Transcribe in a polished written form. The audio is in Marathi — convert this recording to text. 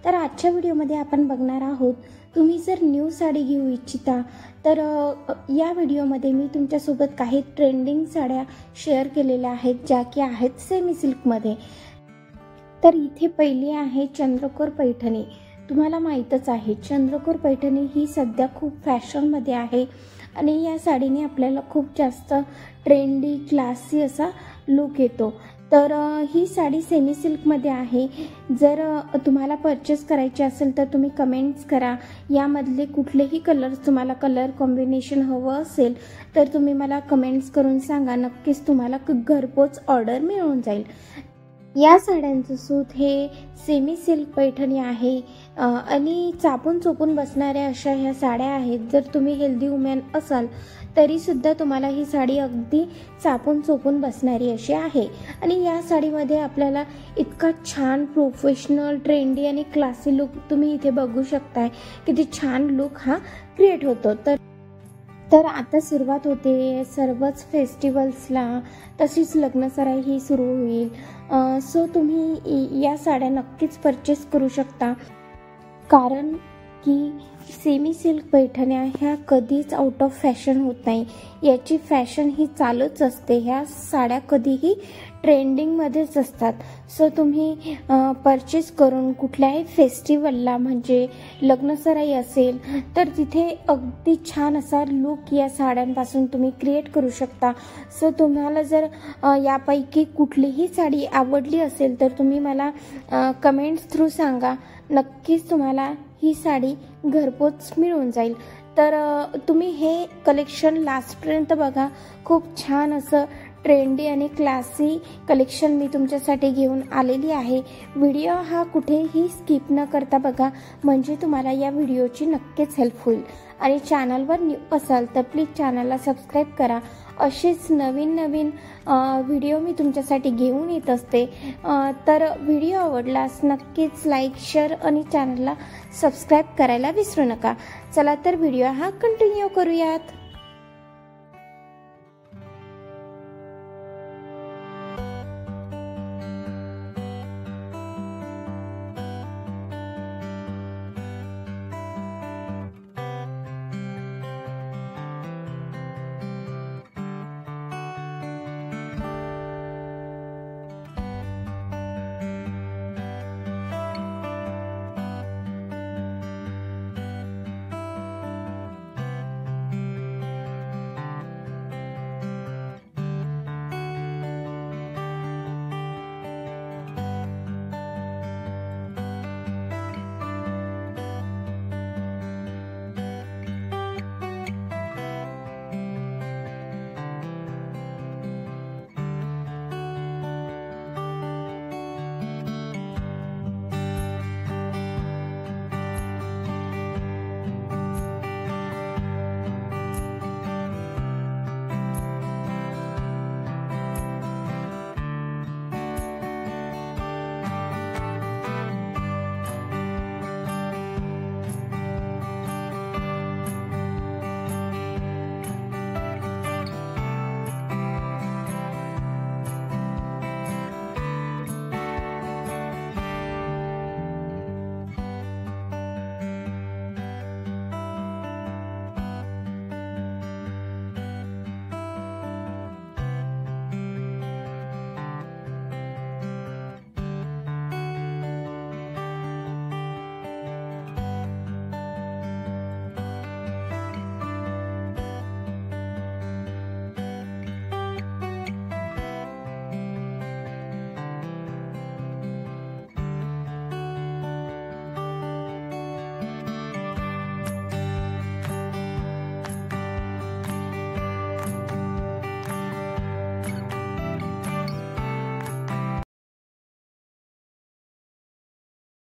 तर आजच्या व्हिडिओमध्ये आपण बघणार आहोत, तुम्ही जर न्यू साडी घेऊ इच्छिता तर या व्हिडिओमध्ये मी तुमच्यासोबत काही ट्रेंडिंग साड्या शेअर केलेल्या आहेत, ज्या की आहेत सेमी सिल्कमध्ये। तर इथे पहिली आहे चंद्रकोर पैठणी। तुम्हाला माहीतच आहे चंद्रकोर पैठणी ही सध्या खूप फॅशनमध्ये आहे आणि या साडीने आपल्याला खूप जास्त ट्रेंडी क्लासी असा लुक येतो। तर ही साडी सेमी सिल्कमध्ये आहे। जर तुम्हाला परचेस करायची असेल तर तुम्ही कमेंट्स करा, यामधले कुठलेही कलर्स तुम्हाला कलर कॉम्बिनेशन हवं असेल तर तुम्ही मला कमेंट्स करून सांगा, नक्कीच तुम्हाला घरपोच ऑर्डर मिळून जाईल। या साड्यांचं सूत हे सेमी सिल्क पैठणी आहे आणि चापून चोपून बसणाऱ्या अशा ह्या साड्या आहेत। जर तुम्ही हेल्दी वुमन असाल तरीसुद्धा तुम्हाला ही साडी अगदी चापून चोपून बसणारी अशी आहे। आणि या साडीमध्ये आपल्याला इतका छान प्रोफेशनल ट्रेंडी आणि क्लासी लुक तुम्ही इथे बघू शकताय, किती छान लुक हा क्रिएट होतो। तर आता सुरुवात होते सर्वच फेस्टिवल्सला, तशीच लग्नसराई ही सुरू होईल। सो तुम्ही या साड्या नक्कीच परचेस करू शकता, कारण की सेमी सिल्क पैठण्या ह्या कधीच आउट ऑफ फॅशन होत नाही, याची फॅशन ही चालूच असते। ह्या साड्या कधीही ट्रेंडिंगमध्येच असतात। सो तुम्ही परचेस करून कुठल्याही फेस्टिवलला, म्हणजे लग्नसराई असेल तर तिथे अगदी छान असा लुक या साड्यांपासून तुम्ही क्रिएट करू शकता। सो तुम्हाला जर यापैकी कुठलीही साडी आवडली असेल तर तुम्ही मला कमेंट्स थ्रू सांगा, नक्कीच तुम्हाला ही साडी घरपोच मिळून जाईल। तर तुम्ही हे कलेक्शन लास्टपर्यंत बघा, खूप छान असं ट्रेंडी आणि क्लासी कलेक्शन मी तुमच्यासाठी घेऊन आलेली आहे। व्हिडिओ हा कुठेही स्किप न करता बघा, म्हणजे तुम्हाला या व्हिडिओची नक्कीच हेल्प होईल। आणि चॅनलवर न्यू असाल तर प्लीज चॅनलला सबस्क्राईब करा, असेच नवीन नवीन व्हिडिओ मी तुमच्यासाठी घेऊन येत असते। तर व्हिडिओ आवडल्यास नक्कीच लाईक, शेअर आणि चॅनलला सबस्क्राईब करायला विसरू नका। चला तर व्हिडिओ हा कंटिन्यू करूयात।